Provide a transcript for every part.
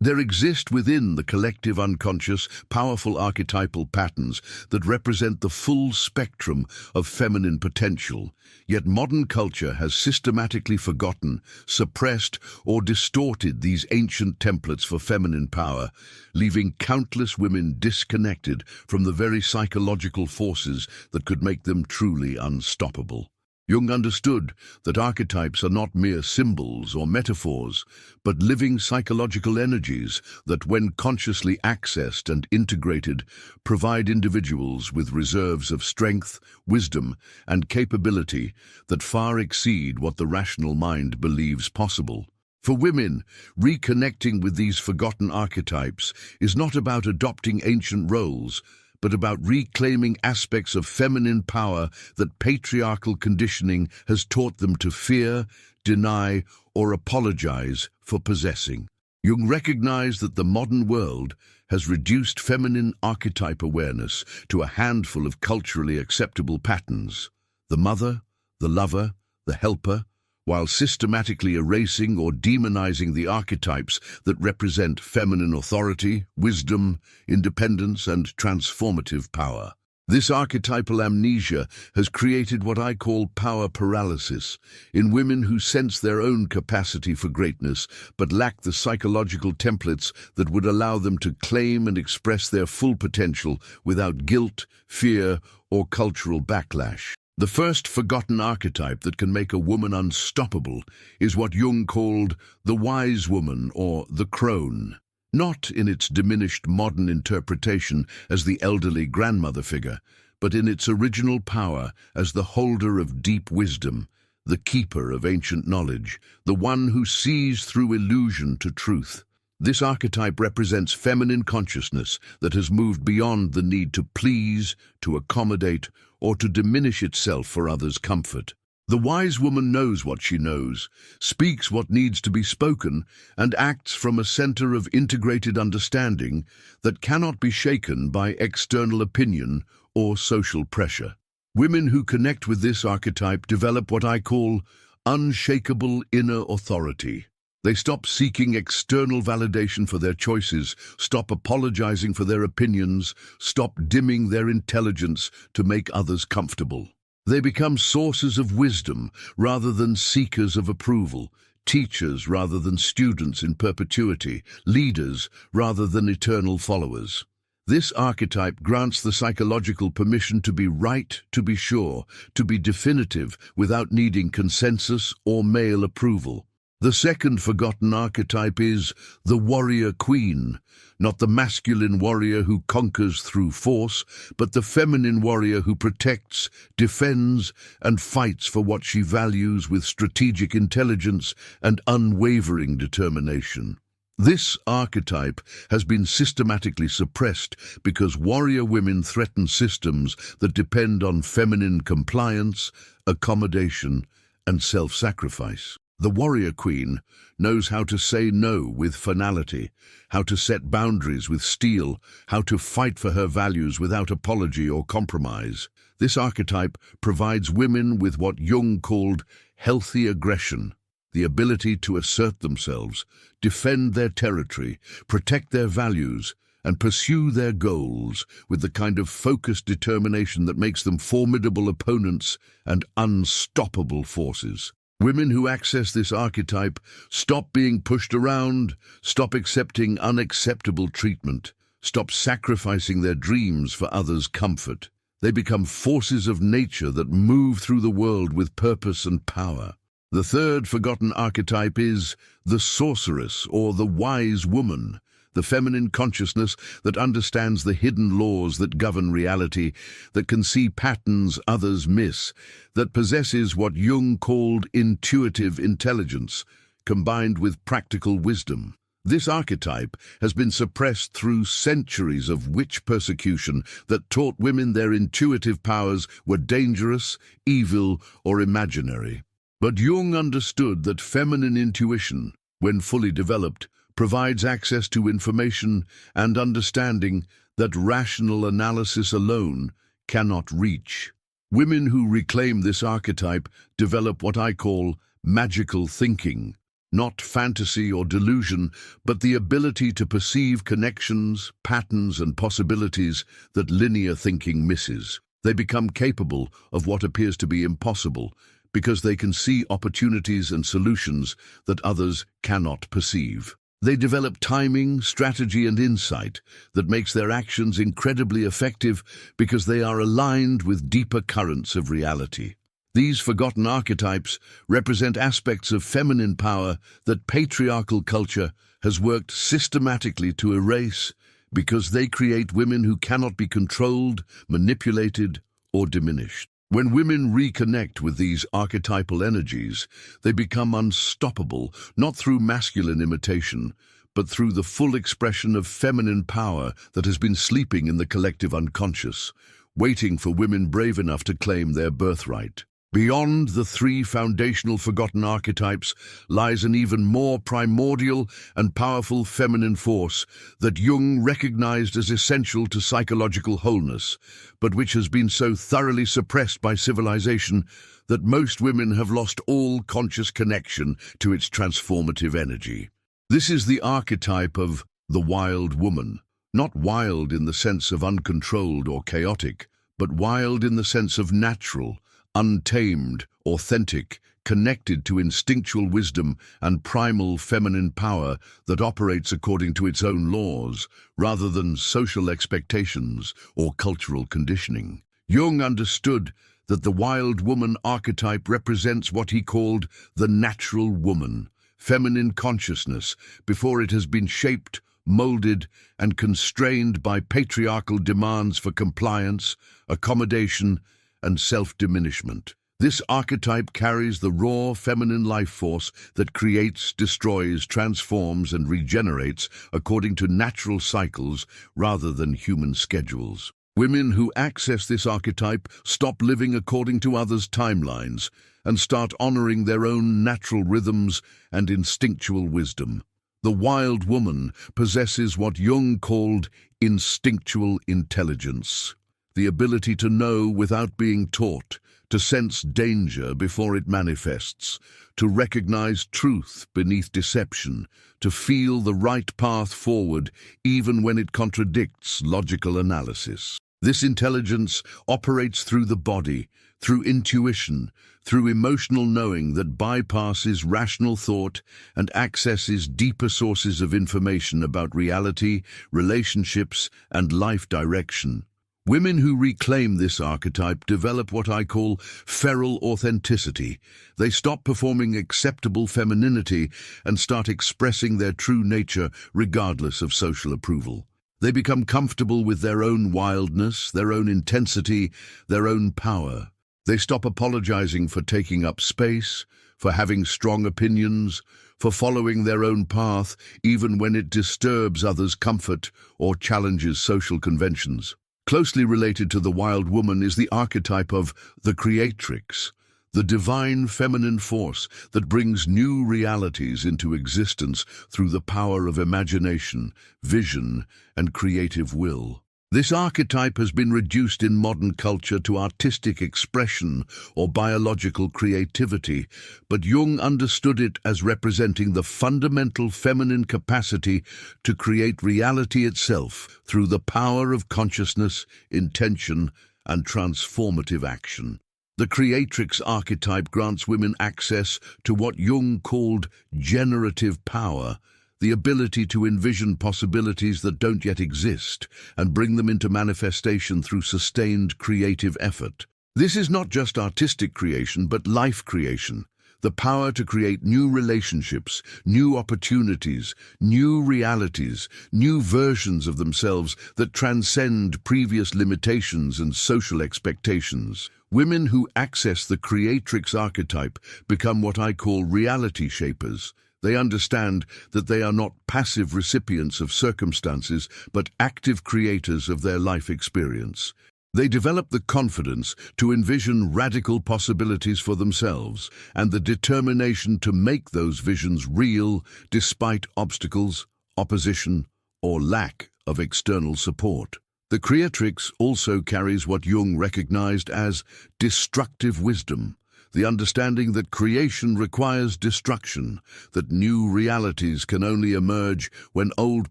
There exist within the collective unconscious powerful archetypal patterns that represent the full spectrum of feminine potential, yet modern culture has systematically forgotten, suppressed, or distorted these ancient templates for feminine power, leaving countless women disconnected from the very psychological forces that could make them truly unstoppable. Jung understood that archetypes are not mere symbols or metaphors, but living psychological energies that, when consciously accessed and integrated, provide individuals with reserves of strength, wisdom, and capability that far exceed what the rational mind believes possible. For women, reconnecting with these forgotten archetypes is not about adopting ancient roles, but about reclaiming aspects of feminine power that patriarchal conditioning has taught them to fear, deny, or apologize for possessing. Jung recognized that the modern world has reduced feminine archetype awareness to a handful of culturally acceptable patterns: the mother, the lover, the helper, while systematically erasing or demonizing the archetypes that represent feminine authority, wisdom, independence, and transformative power. This archetypal amnesia has created what I call power paralysis in women who sense their own capacity for greatness but lack the psychological templates that would allow them to claim and express their full potential without guilt, fear, or cultural backlash. The first forgotten archetype that can make a woman unstoppable is what Jung called the wise woman, or the crone. Not in its diminished modern interpretation as the elderly grandmother figure, but in its original power as the holder of deep wisdom, the keeper of ancient knowledge, the one who sees through illusion to truth. This archetype represents feminine consciousness that has moved beyond the need to please, to accommodate, or to diminish itself for others' comfort. The wise woman knows what she knows, speaks what needs to be spoken, and acts from a center of integrated understanding that cannot be shaken by external opinion or social pressure. Women who connect with this archetype develop what I call unshakable inner authority. They stop seeking external validation for their choices, stop apologizing for their opinions, stop dimming their intelligence to make others comfortable. They become sources of wisdom rather than seekers of approval, teachers rather than students in perpetuity, leaders rather than eternal followers. This archetype grants the psychological permission to be right, to be sure, to be definitive without needing consensus or male approval. The second forgotten archetype is the warrior queen, not the masculine warrior who conquers through force, but the feminine warrior who protects, defends, and fights for what she values with strategic intelligence and unwavering determination. This archetype has been systematically suppressed because warrior women threaten systems that depend on feminine compliance, accommodation, and self-sacrifice. The warrior queen knows how to say no with finality, how to set boundaries with steel, how to fight for her values without apology or compromise. This archetype provides women with what Jung called healthy aggression, the ability to assert themselves, defend their territory, protect their values, and pursue their goals with the kind of focused determination that makes them formidable opponents and unstoppable forces. Women who access this archetype stop being pushed around, stop accepting unacceptable treatment, stop sacrificing their dreams for others' comfort. They become forces of nature that move through the world with purpose and power. The third forgotten archetype is the sorceress, or the wise woman, the feminine consciousness that understands the hidden laws that govern reality, that can see patterns others miss, that possesses what Jung called intuitive intelligence, combined with practical wisdom. This archetype has been suppressed through centuries of witch persecution that taught women their intuitive powers were dangerous, evil, or imaginary. But Jung understood that feminine intuition, when fully developed, provides access to information and understanding that rational analysis alone cannot reach. Women who reclaim this archetype develop what I call magical thinking, not fantasy or delusion, but the ability to perceive connections, patterns, and possibilities that linear thinking misses. They become capable of what appears to be impossible, because they can see opportunities and solutions that others cannot perceive. They develop timing, strategy, and insight that makes their actions incredibly effective because they are aligned with deeper currents of reality. These forgotten archetypes represent aspects of feminine power that patriarchal culture has worked systematically to erase because they create women who cannot be controlled, manipulated, or diminished. When women reconnect with these archetypal energies, they become unstoppable, not through masculine imitation, but through the full expression of feminine power that has been sleeping in the collective unconscious, waiting for women brave enough to claim their birthright. Beyond the three foundational forgotten archetypes lies an even more primordial and powerful feminine force that Jung recognized as essential to psychological wholeness, but which has been so thoroughly suppressed by civilization that most women have lost all conscious connection to its transformative energy. This is the archetype of the wild woman, not wild in the sense of uncontrolled or chaotic, but wild in the sense of natural, untamed, authentic, connected to instinctual wisdom and primal feminine power that operates according to its own laws, rather than social expectations or cultural conditioning. Jung understood that the wild woman archetype represents what he called the natural woman, feminine consciousness, before it has been shaped, molded, and constrained by patriarchal demands for compliance, accommodation, and self-diminishment. This archetype carries the raw feminine life force that creates, destroys, transforms, and regenerates according to natural cycles rather than human schedules. Women who access this archetype stop living according to others' timelines and start honoring their own natural rhythms and instinctual wisdom. The wild woman possesses what Jung called instinctual intelligence, the ability to know without being taught, to sense danger before it manifests, to recognize truth beneath deception, to feel the right path forward even when it contradicts logical analysis. This intelligence operates through the body, through intuition, through emotional knowing that bypasses rational thought and accesses deeper sources of information about reality, relationships, and life direction. Women who reclaim this archetype develop what I call feral authenticity. They stop performing acceptable femininity and start expressing their true nature regardless of social approval. They become comfortable with their own wildness, their own intensity, their own power. They stop apologizing for taking up space, for having strong opinions, for following their own path, even when it disturbs others' comfort or challenges social conventions. Closely related to the wild woman is the archetype of the creatrix, the divine feminine force that brings new realities into existence through the power of imagination, vision, and creative will. This archetype has been reduced in modern culture to artistic expression or biological creativity, but Jung understood it as representing the fundamental feminine capacity to create reality itself through the power of consciousness, intention, and transformative action. The creatrix archetype grants women access to what Jung called generative power, the ability to envision possibilities that don't yet exist and bring them into manifestation through sustained creative effort. This is not just artistic creation, but life creation, the power to create new relationships, new opportunities, new realities, new versions of themselves that transcend previous limitations and social expectations. Women who access the creatrix archetype become what I call reality shapers. They understand that they are not passive recipients of circumstances, but active creators of their life experience. They develop the confidence to envision radical possibilities for themselves and the determination to make those visions real despite obstacles, opposition, or lack of external support. The creatrix also carries what Jung recognized as destructive wisdom, the understanding that creation requires destruction, that new realities can only emerge when old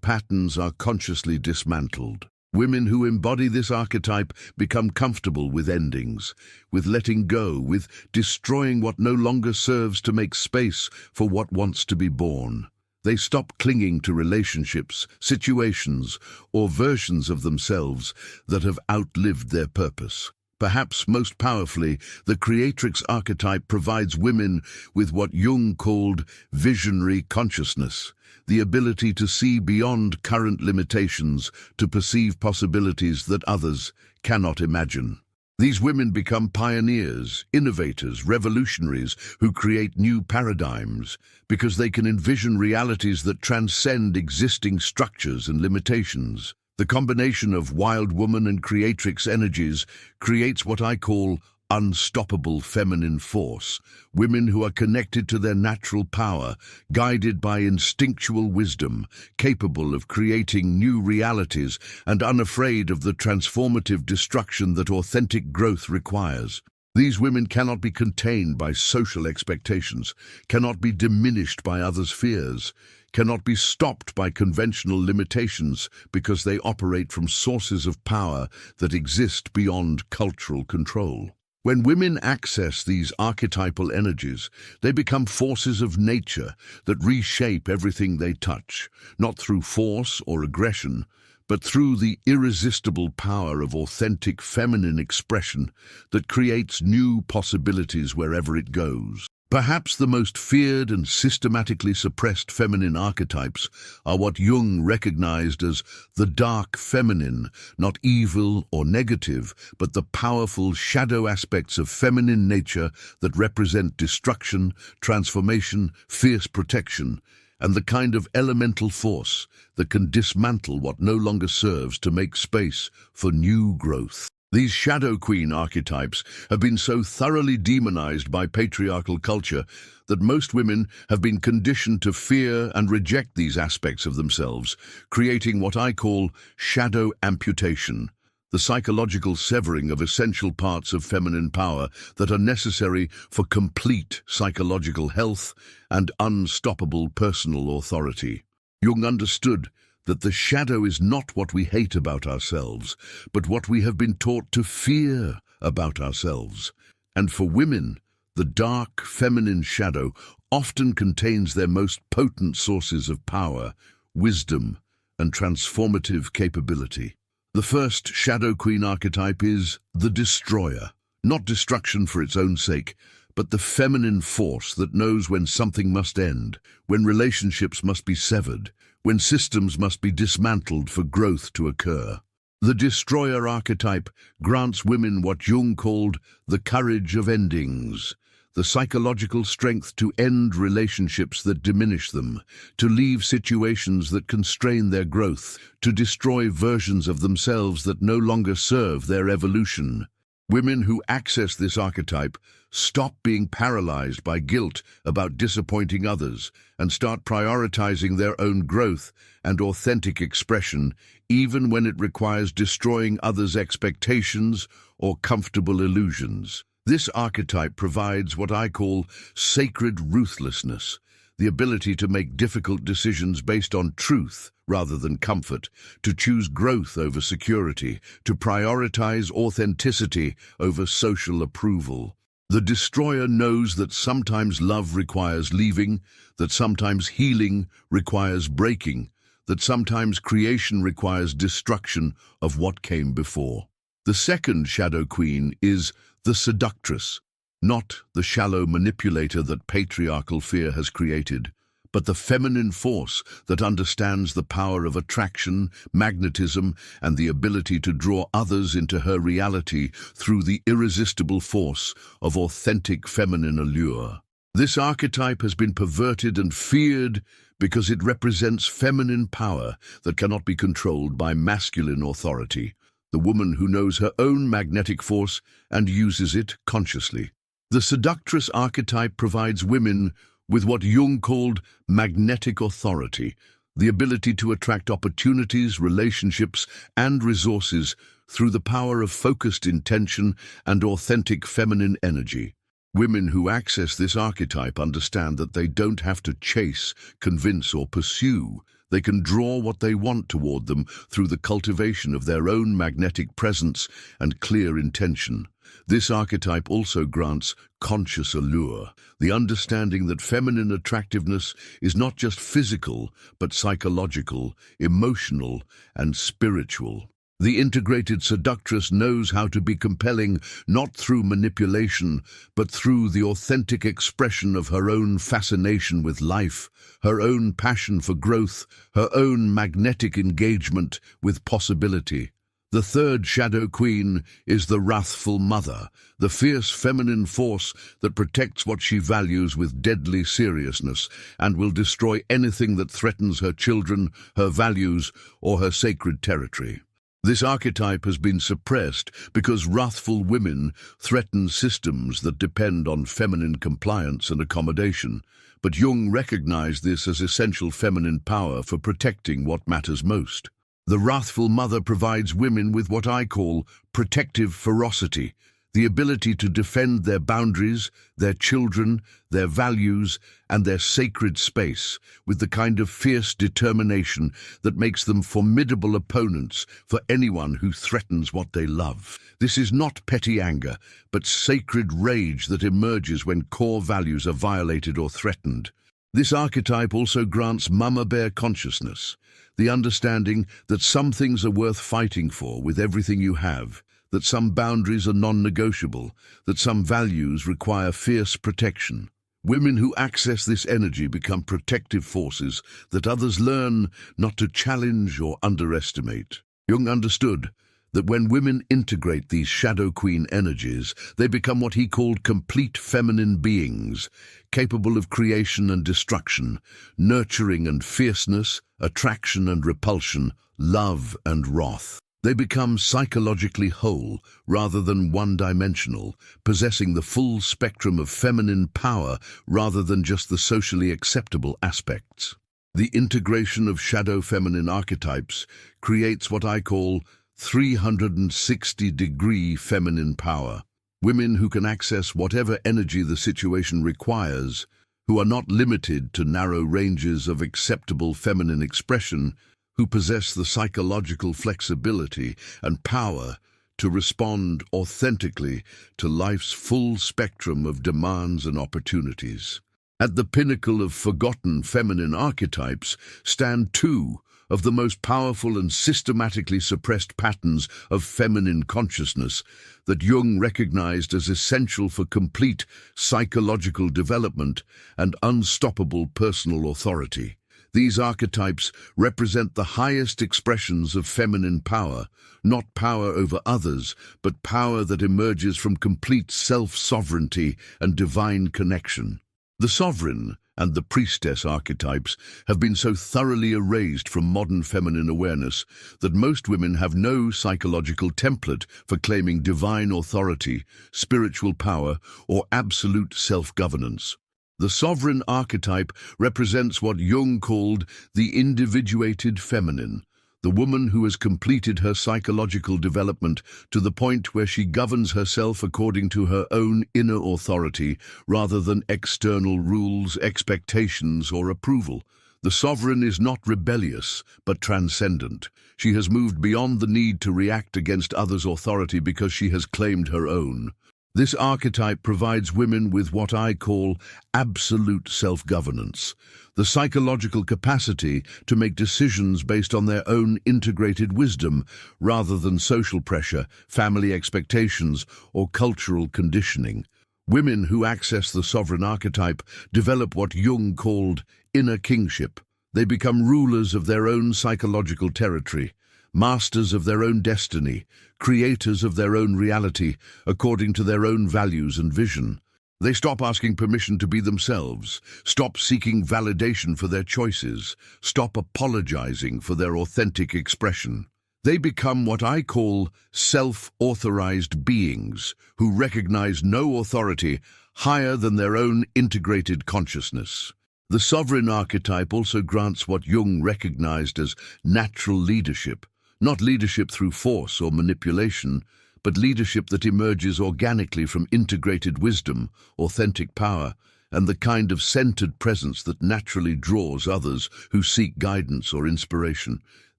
patterns are consciously dismantled. Women who embody this archetype become comfortable with endings, with letting go, with destroying what no longer serves to make space for what wants to be born. They stop clinging to relationships, situations, or versions of themselves that have outlived their purpose. Perhaps most powerfully, the creatrix archetype provides women with what Jung called visionary consciousness, the ability to see beyond current limitations, to perceive possibilities that others cannot imagine. These women become pioneers, innovators, revolutionaries who create new paradigms because they can envision realities that transcend existing structures and limitations. The combination of wild woman and creatrix energies creates what I call unstoppable feminine force, women who are connected to their natural power, guided by instinctual wisdom, capable of creating new realities and unafraid of the transformative destruction that authentic growth requires. These women cannot be contained by social expectations, cannot be diminished by others' fears, cannot be stopped by conventional limitations because they operate from sources of power that exist beyond cultural control. When women access these archetypal energies, they become forces of nature that reshape everything they touch, not through force or aggression, but through the irresistible power of authentic feminine expression that creates new possibilities wherever it goes. Perhaps the most feared and systematically suppressed feminine archetypes are what Jung recognized as the dark feminine, not evil or negative, but the powerful shadow aspects of feminine nature that represent destruction, transformation, fierce protection, and the kind of elemental force that can dismantle what no longer serves to make space for new growth. These Shadow Queen archetypes have been so thoroughly demonized by patriarchal culture that most women have been conditioned to fear and reject these aspects of themselves, creating what I call shadow amputation, the psychological severing of essential parts of feminine power that are necessary for complete psychological health and unstoppable personal authority. Jung understood that the shadow is not what we hate about ourselves, but what we have been taught to fear about ourselves. And for women, the dark, feminine shadow often contains their most potent sources of power, wisdom, and transformative capability. The first Shadow Queen archetype is the destroyer, not destruction for its own sake, but the feminine force that knows when something must end, when relationships must be severed, when systems must be dismantled for growth to occur. The destroyer archetype grants women what Jung called the courage of endings, the psychological strength to end relationships that diminish them, to leave situations that constrain their growth, to destroy versions of themselves that no longer serve their evolution. Women who access this archetype stop being paralyzed by guilt about disappointing others and start prioritizing their own growth and authentic expression, even when it requires destroying others' expectations or comfortable illusions. This archetype provides what I call sacred ruthlessness, the ability to make difficult decisions based on truth rather than comfort, to choose growth over security, to prioritize authenticity over social approval. The destroyer knows that sometimes love requires leaving, that sometimes healing requires breaking, that sometimes creation requires destruction of what came before. The second Shadow Queen is the seductress, not the shallow manipulator that patriarchal fear has created, but the feminine force that understands the power of attraction, magnetism, and the ability to draw others into her reality through the irresistible force of authentic feminine allure. This archetype has been perverted and feared because it represents feminine power that cannot be controlled by masculine authority, the woman who knows her own magnetic force and uses it consciously. The seductress archetype provides women with what Jung called magnetic authority, the ability to attract opportunities, relationships, and resources through the power of focused intention and authentic feminine energy. Women who access this archetype understand that they don't have to chase, convince, or pursue. They can draw what they want toward them through the cultivation of their own magnetic presence and clear intention. This archetype also grants conscious allure, the understanding that feminine attractiveness is not just physical, but psychological, emotional, and spiritual. The integrated seductress knows how to be compelling not through manipulation, but through the authentic expression of her own fascination with life, her own passion for growth, her own magnetic engagement with possibility. The third shadow queen is the wrathful mother, the fierce feminine force that protects what she values with deadly seriousness and will destroy anything that threatens her children, her values, or her sacred territory. This archetype has been suppressed because wrathful women threaten systems that depend on feminine compliance and accommodation. But Jung recognized this as essential feminine power for protecting what matters most. The wrathful mother provides women with what I call protective ferocity, the ability to defend their boundaries, their children, their values, and their sacred space with the kind of fierce determination that makes them formidable opponents for anyone who threatens what they love. This is not petty anger, but sacred rage that emerges when core values are violated or threatened. This archetype also grants mama bear consciousness, the understanding that some things are worth fighting for with everything you have, that some boundaries are non-negotiable, that some values require fierce protection. Women who access this energy become protective forces that others learn not to challenge or underestimate. Jung understood that when women integrate these shadow queen energies, they become what he called complete feminine beings, capable of creation and destruction, nurturing and fierceness, attraction and repulsion, love and wrath. They become psychologically whole rather than one-dimensional, possessing the full spectrum of feminine power rather than just the socially acceptable aspects. The integration of shadow feminine archetypes creates what I call 360-degree feminine power. Women who can access whatever energy the situation requires, who are not limited to narrow ranges of acceptable feminine expression, who possess the psychological flexibility and power to respond authentically to life's full spectrum of demands and opportunities. At the pinnacle of forgotten feminine archetypes stand two of the most powerful and systematically suppressed patterns of feminine consciousness that Jung recognized as essential for complete psychological development and unstoppable personal authority. These archetypes represent the highest expressions of feminine power, not power over others, but power that emerges from complete self-sovereignty and divine connection. The sovereign and the priestess archetypes have been so thoroughly erased from modern feminine awareness that most women have no psychological template for claiming divine authority, spiritual power, or absolute self-governance. The sovereign archetype represents what Jung called the individuated feminine, the woman who has completed her psychological development to the point where she governs herself according to her own inner authority rather than external rules, expectations, or approval. The sovereign is not rebellious, but transcendent. She has moved beyond the need to react against others' authority because she has claimed her own. This archetype provides women with what I call absolute self-governance, the psychological capacity to make decisions based on their own integrated wisdom rather than social pressure, family expectations, or cultural conditioning. Women who access the sovereign archetype develop what Jung called inner kingship. They become rulers of their own psychological territory, masters of their own destiny, creators of their own reality according to their own values and vision. They stop asking permission to be themselves, stop seeking validation for their choices, stop apologizing for their authentic expression. They become what I call self-authorized beings who recognize no authority higher than their own integrated consciousness. The sovereign archetype also grants what Jung recognized as natural leadership, not leadership through force or manipulation, but leadership that emerges organically from integrated wisdom, authentic power, and the kind of centered presence that naturally draws others who seek guidance or inspiration.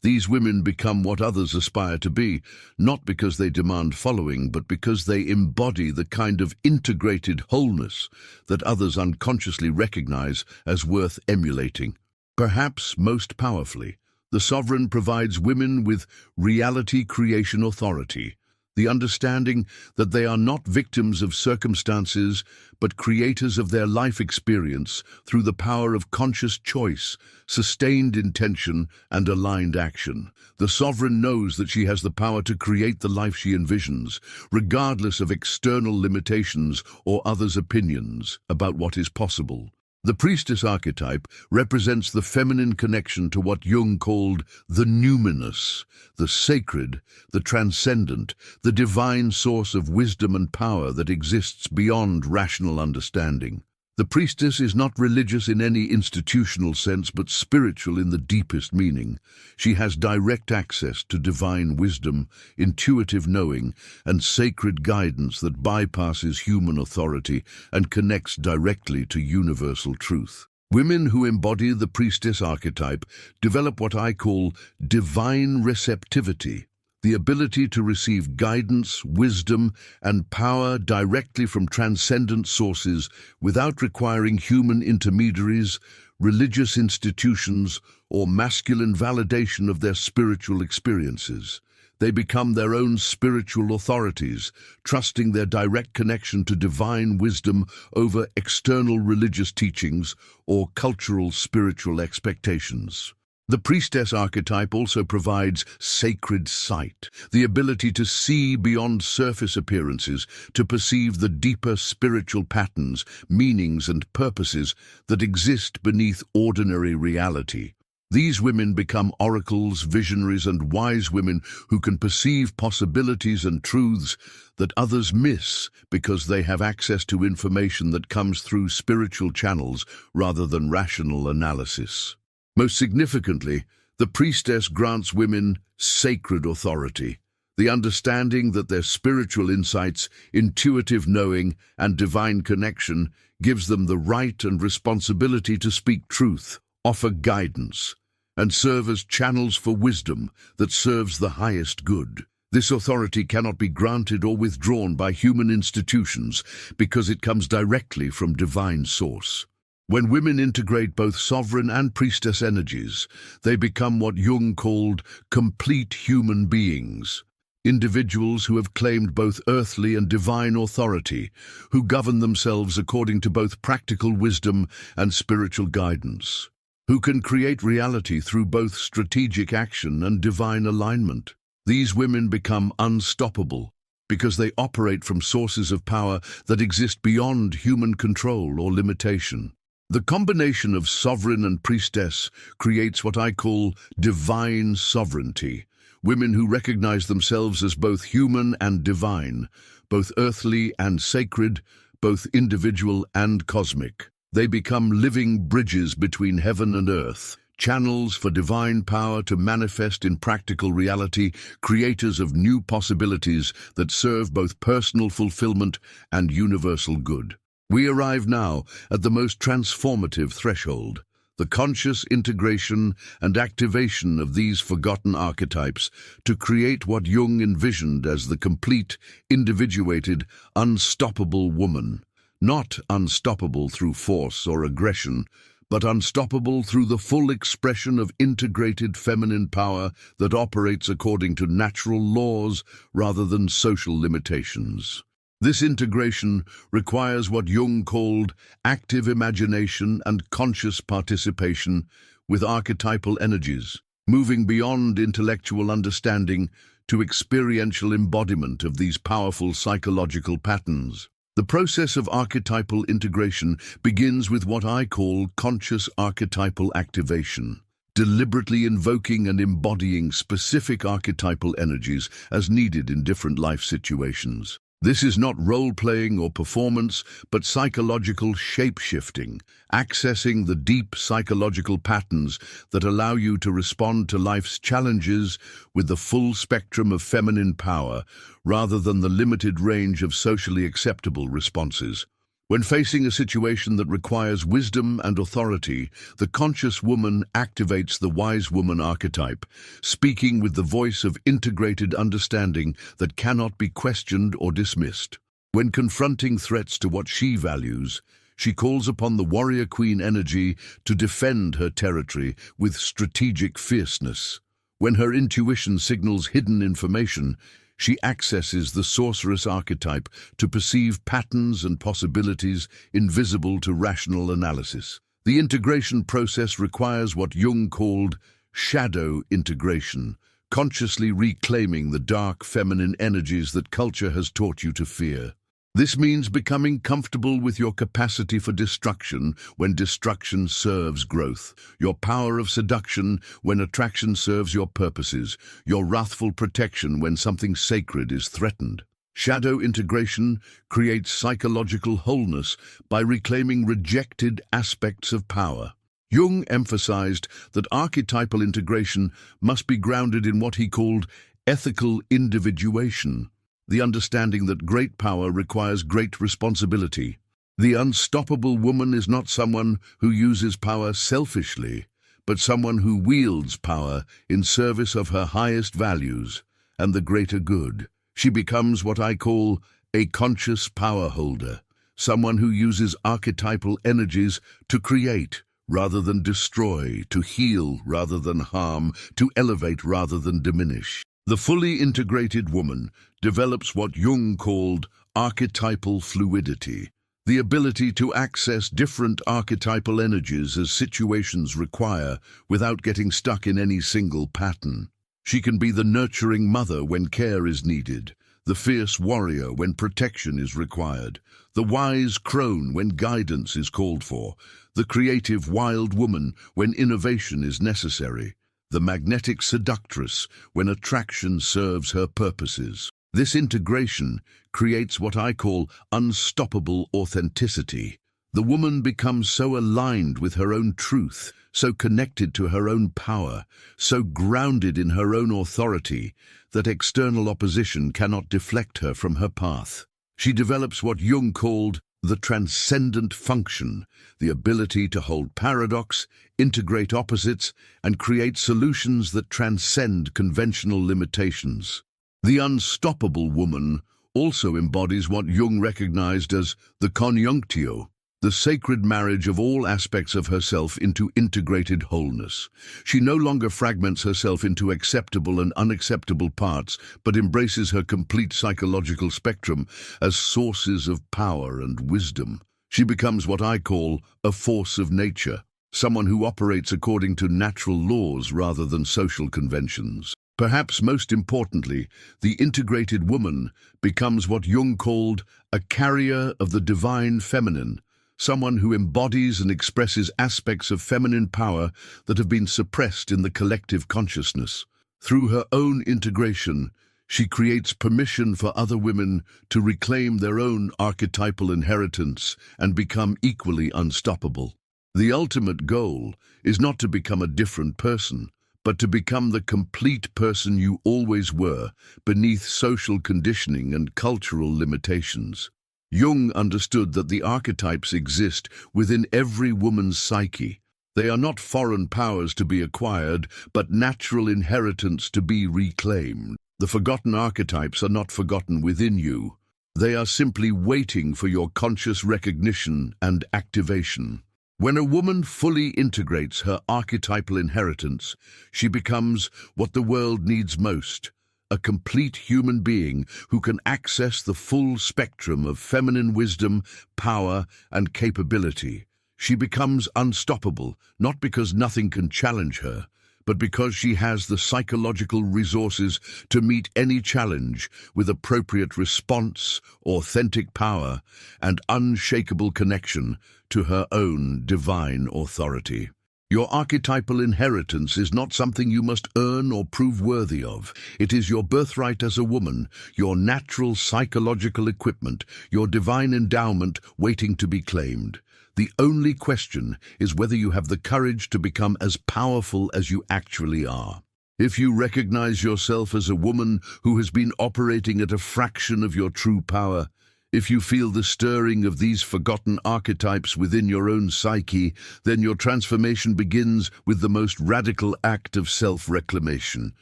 These women become what others aspire to be, not because they demand following, but because they embody the kind of integrated wholeness that others unconsciously recognize as worth emulating. Perhaps most powerfully, the sovereign provides women with reality creation authority, the understanding that they are not victims of circumstances, but creators of their life experience through the power of conscious choice, sustained intention, and aligned action. The sovereign knows that she has the power to create the life she envisions, regardless of external limitations or others' opinions about what is possible. The priestess archetype represents the feminine connection to what Jung called the numinous, the sacred, the transcendent, the divine source of wisdom and power that exists beyond rational understanding. The priestess is not religious in any institutional sense, but spiritual in the deepest meaning. She has direct access to divine wisdom, intuitive knowing, and sacred guidance that bypasses human authority and connects directly to universal truth. Women who embody the priestess archetype develop what I call divine receptivity, the ability to receive guidance, wisdom, and power directly from transcendent sources without requiring human intermediaries, religious institutions, or masculine validation of their spiritual experiences. They become their own spiritual authorities, trusting their direct connection to divine wisdom over external religious teachings or cultural spiritual expectations. The priestess archetype also provides sacred sight, the ability to see beyond surface appearances, to perceive the deeper spiritual patterns, meanings, and purposes that exist beneath ordinary reality. These women become oracles, visionaries, and wise women who can perceive possibilities and truths that others miss because they have access to information that comes through spiritual channels rather than rational analysis. Most significantly, the priestess grants women sacred authority, the understanding that their spiritual insights, intuitive knowing, and divine connection gives them the right and responsibility to speak truth, offer guidance, and serve as channels for wisdom that serves the highest good. This authority cannot be granted or withdrawn by human institutions because it comes directly from divine source. When women integrate both sovereign and priestess energies, they become what Jung called complete human beings, individuals who have claimed both earthly and divine authority, who govern themselves according to both practical wisdom and spiritual guidance, who can create reality through both strategic action and divine alignment. These women become unstoppable because they operate from sources of power that exist beyond human control or limitation. The combination of sovereign and priestess creates what I call divine sovereignty, women who recognize themselves as both human and divine, both earthly and sacred, both individual and cosmic. They become living bridges between heaven and earth, channels for divine power to manifest in practical reality, creators of new possibilities that serve both personal fulfillment and universal good. We arrive now at the most transformative threshold, the conscious integration and activation of these forgotten archetypes to create what Jung envisioned as the complete, individuated, unstoppable woman. Not unstoppable through force or aggression, but unstoppable through the full expression of integrated feminine power that operates according to natural laws rather than social limitations. This integration requires what Jung called active imagination and conscious participation with archetypal energies, moving beyond intellectual understanding to experiential embodiment of these powerful psychological patterns. The process of archetypal integration begins with what I call conscious archetypal activation, deliberately invoking and embodying specific archetypal energies as needed in different life situations. This is not role-playing or performance, but psychological shape-shifting, accessing the deep psychological patterns that allow you to respond to life's challenges with the full spectrum of feminine power, rather than the limited range of socially acceptable responses. When facing a situation that requires wisdom and authority, the conscious woman activates the wise woman archetype, speaking with the voice of integrated understanding that cannot be questioned or dismissed. When confronting threats to what she values, she calls upon the warrior queen energy to defend her territory with strategic fierceness. When her intuition signals hidden information, she accesses the sorceress archetype to perceive patterns and possibilities invisible to rational analysis. The integration process requires what Jung called shadow integration, consciously reclaiming the dark feminine energies that culture has taught you to fear. This means becoming comfortable with your capacity for destruction when destruction serves growth, your power of seduction when attraction serves your purposes, your wrathful protection when something sacred is threatened. Shadow integration creates psychological wholeness by reclaiming rejected aspects of power. Jung emphasized that archetypal integration must be grounded in what he called ethical individuation, the understanding that great power requires great responsibility. The unstoppable woman is not someone who uses power selfishly, but someone who wields power in service of her highest values and the greater good. She becomes what I call a conscious power holder, someone who uses archetypal energies to create rather than destroy, to heal rather than harm, to elevate rather than diminish. The fully integrated woman develops what Jung called archetypal fluidity, the ability to access different archetypal energies as situations require without getting stuck in any single pattern. She can be the nurturing mother when care is needed, the fierce warrior when protection is required, the wise crone when guidance is called for, the creative wild woman when innovation is necessary, the magnetic seductress when attraction serves her purposes. This integration creates what I call unstoppable authenticity. The woman becomes so aligned with her own truth, so connected to her own power, so grounded in her own authority, that external opposition cannot deflect her from her path. She develops what Jung called the transcendent function, the ability to hold paradox, integrate opposites, and create solutions that transcend conventional limitations. The unstoppable woman also embodies what Jung recognized as the conjunctio, the sacred marriage of all aspects of herself into integrated wholeness. She no longer fragments herself into acceptable and unacceptable parts, but embraces her complete psychological spectrum as sources of power and wisdom. She becomes what I call a force of nature, someone who operates according to natural laws rather than social conventions. Perhaps most importantly, the integrated woman becomes what Jung called a carrier of the divine feminine, someone who embodies and expresses aspects of feminine power that have been suppressed in the collective consciousness. Through her own integration, she creates permission for other women to reclaim their own archetypal inheritance and become equally unstoppable. The ultimate goal is not to become a different person, but to become the complete person you always were, beneath social conditioning and cultural limitations. Jung understood that the archetypes exist within every woman's psyche. They are not foreign powers to be acquired, but natural inheritance to be reclaimed. The forgotten archetypes are not forgotten within you. They are simply waiting for your conscious recognition and activation. When a woman fully integrates her archetypal inheritance, she becomes what the world needs most, a complete human being who can access the full spectrum of feminine wisdom, power, and capability. She becomes unstoppable, not because nothing can challenge her, but because she has the psychological resources to meet any challenge with appropriate response, authentic power, and unshakable connection to her own divine authority. Your archetypal inheritance is not something you must earn or prove worthy of. It is your birthright as a woman, your natural psychological equipment, your divine endowment waiting to be claimed. The only question is whether you have the courage to become as powerful as you actually are. If you recognize yourself as a woman who has been operating at a fraction of your true power, if you feel the stirring of these forgotten archetypes within your own psyche, then your transformation begins with the most radical act of self-reclamation.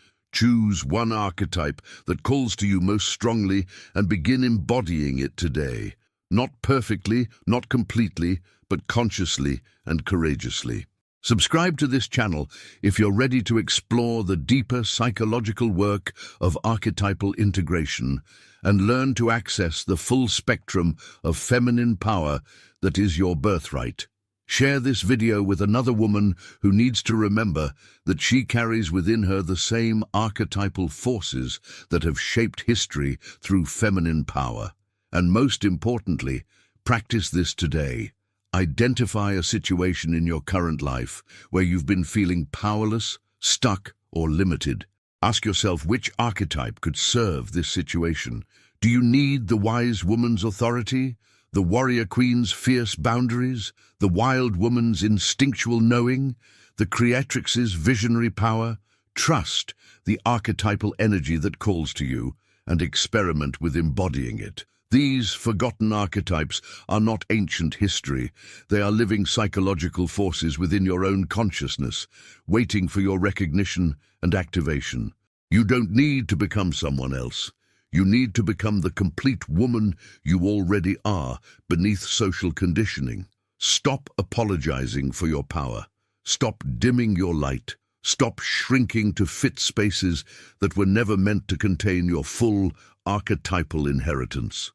Choose one archetype that calls to you most strongly and begin embodying it today. Not perfectly, not completely, but consciously and courageously. Subscribe to this channel if you're ready to explore the deeper psychological work of archetypal integration and learn to access the full spectrum of feminine power that is your birthright. Share this video with another woman who needs to remember that she carries within her the same archetypal forces that have shaped history through feminine power. And most importantly, practice this today. Identify a situation in your current life where you've been feeling powerless, stuck, or limited. Ask yourself which archetype could serve this situation. Do you need the wise woman's authority, the warrior queen's fierce boundaries, the wild woman's instinctual knowing, the creatrix's visionary power? Trust the archetypal energy that calls to you and experiment with embodying it. These forgotten archetypes are not ancient history. They are living psychological forces within your own consciousness, waiting for your recognition and activation. You don't need to become someone else. You need to become the complete woman you already are beneath social conditioning. Stop apologizing for your power. Stop dimming your light. Stop shrinking to fit spaces that were never meant to contain your full archetypal inheritance.